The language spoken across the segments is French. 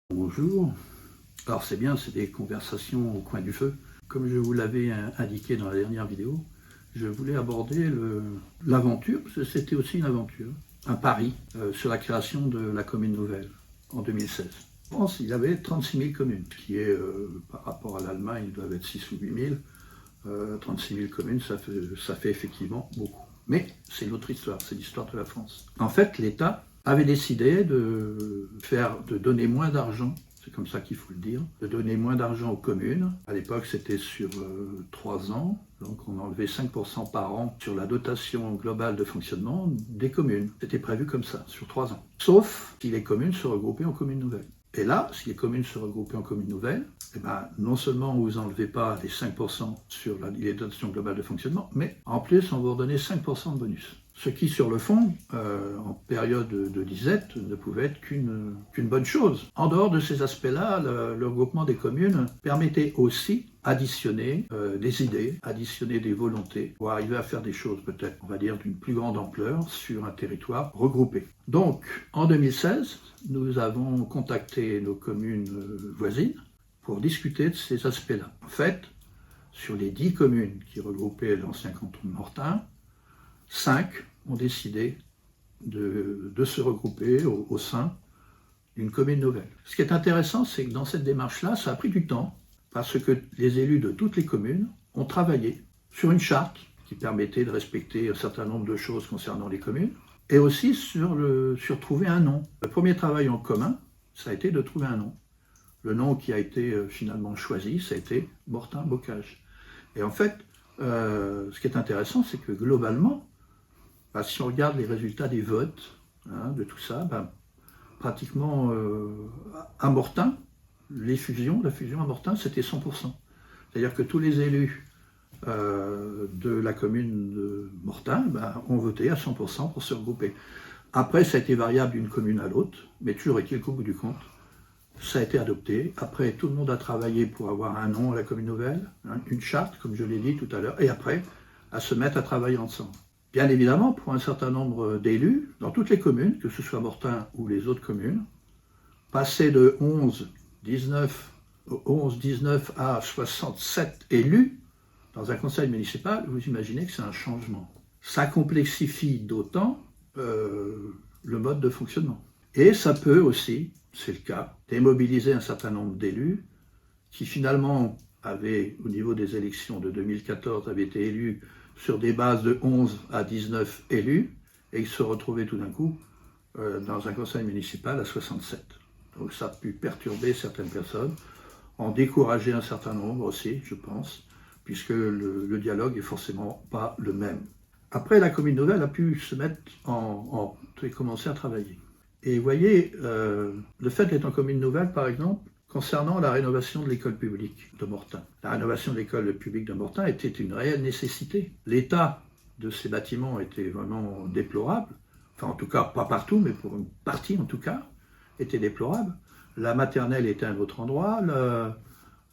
Bonjour. Alors c'est bien, c'est des conversations au coin du feu. Comme je vous l'avais indiqué dans la dernière vidéo, je voulais aborder l'aventure, parce que c'était aussi une aventure, un pari sur la création de la commune nouvelle en 2016. En France, il y avait 36 000 communes, ce qui est, par rapport à l'Allemagne, ils doivent être 6 ou 8 000. 36 000 communes, ça fait effectivement beaucoup. Mais c'est une autre histoire, c'est l'histoire de la France. En fait, l'État avait décidé de donner moins d'argent, c'est comme ça qu'il faut le dire, de donner moins d'argent aux communes. À l'époque, c'était sur 3 ans, donc on enlevait 5% par an sur la dotation globale de fonctionnement des communes. C'était prévu comme ça, sur 3 ans. Sauf si les communes se regroupaient en communes nouvelles. Et là, si les communes se regroupaient en communes nouvelles, eh ben, non seulement vous n'enlevez pas les 5% sur les dotations globales de fonctionnement, mais en plus, on vous redonnait 5% de bonus. Ce qui, sur le fond, en période de disette, ne pouvait être qu'une bonne chose. En dehors de ces aspects-là, le regroupement des communes permettait aussi additionner des idées, additionner des volontés, pour arriver à faire des choses peut-être, on va dire, d'une plus grande ampleur sur un territoire regroupé. Donc, en 2016, nous avons contacté nos communes voisines pour discuter de ces aspects-là. En fait, sur les 10 communes qui regroupaient l'ancien canton de Mortain, 5 ont décidé de se regrouper au sein d'une commune nouvelle. Ce qui est intéressant, c'est que dans cette démarche-là, ça a pris du temps, parce que les élus de toutes les communes ont travaillé sur une charte qui permettait de respecter un certain nombre de choses concernant les communes, et aussi sur trouver un nom. Le premier travail en commun, ça a été de trouver un nom. Le nom qui a été finalement choisi, ça a été Mortain-Bocage. Et en fait, ce qui est intéressant, c'est que globalement, si on regarde les résultats des votes, de tout ça, pratiquement à Mortain, la fusion à Mortain, c'était 100%. C'est-à-dire que tous les élus de la commune de Mortain ont voté à 100% pour se regrouper. Après, ça a été variable d'une commune à l'autre, mais toujours est-il qu'au bout du compte, ça a été adopté. Après, tout le monde a travaillé pour avoir un nom à la commune nouvelle, une charte, comme je l'ai dit tout à l'heure, et après, à se mettre à travailler ensemble. Bien évidemment, pour un certain nombre d'élus, dans toutes les communes, que ce soit Mortain ou les autres communes, passer de 11, 19 à 67 élus dans un conseil municipal, vous imaginez que c'est un changement. Ça complexifie d'autant le mode de fonctionnement. Et ça peut aussi, c'est le cas, démobiliser un certain nombre d'élus qui finalement avaient, au niveau des élections de 2014, avaient été élus sur des bases de 11 à 19 élus, et ils se retrouvaient tout d'un coup dans un conseil municipal à 67. Donc ça a pu perturber certaines personnes, en décourager un certain nombre aussi, je pense, puisque le dialogue est forcément pas le même. Après, la commune nouvelle a pu se mettre et commencer à travailler. Et vous voyez, le fait d'être en commune nouvelle, par exemple, concernant la rénovation de l'école publique de Mortain. La rénovation de l'école publique de Mortain était une réelle nécessité. L'état de ces bâtiments était vraiment déplorable, enfin en tout cas pas partout, mais pour une partie en tout cas, était déplorable. La maternelle était à un autre endroit,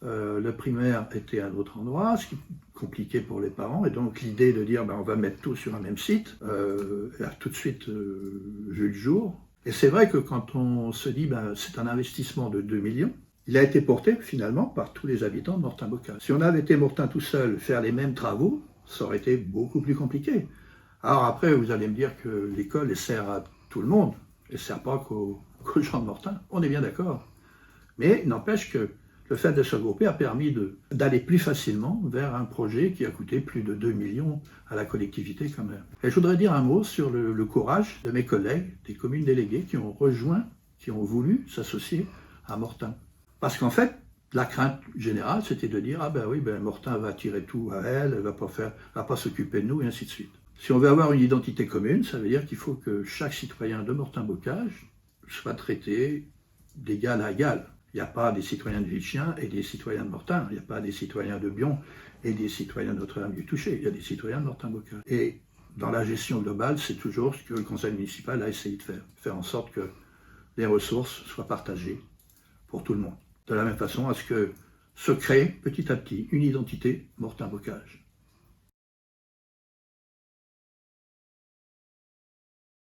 le primaire était à un autre endroit, ce qui est compliqué pour les parents, et donc l'idée de dire on va mettre tout sur un même site a tout de suite vu le jour. Et c'est vrai que quand on se dit c'est un investissement de 2 millions, il a été porté finalement par tous les habitants de Mortain-Bocage. Si on avait été Mortain tout seul faire les mêmes travaux, ça aurait été beaucoup plus compliqué. Alors après, vous allez me dire que l'école elle sert à tout le monde, elle ne sert pas qu'aux gens de Mortain, on est bien d'accord. Mais il n'empêche que le fait de se regrouper a permis d'aller plus facilement vers un projet qui a coûté plus de 2 millions à la collectivité quand même. Et je voudrais dire un mot sur le courage de mes collègues des communes déléguées qui ont voulu s'associer à Mortain. Parce qu'en fait, la crainte générale, c'était de dire Mortain va tirer tout à elle va pas s'occuper de nous, et ainsi de suite. Si on veut avoir une identité commune, ça veut dire qu'il faut que chaque citoyen de Mortain-Bocage soit traité d'égal à égal. Il n'y a pas des citoyens de Vilchien et des citoyens de Mortain. Il n'y a pas des citoyens de Bion et des citoyens de Notre-Dame-du-Toucher. Il y a des citoyens de Mortain-Bocage. Et dans la gestion globale, c'est toujours ce que le conseil municipal a essayé de faire en sorte que les ressources soient partagées pour tout le monde. De la même façon à ce que se crée petit à petit une identité Mortain-Bocage.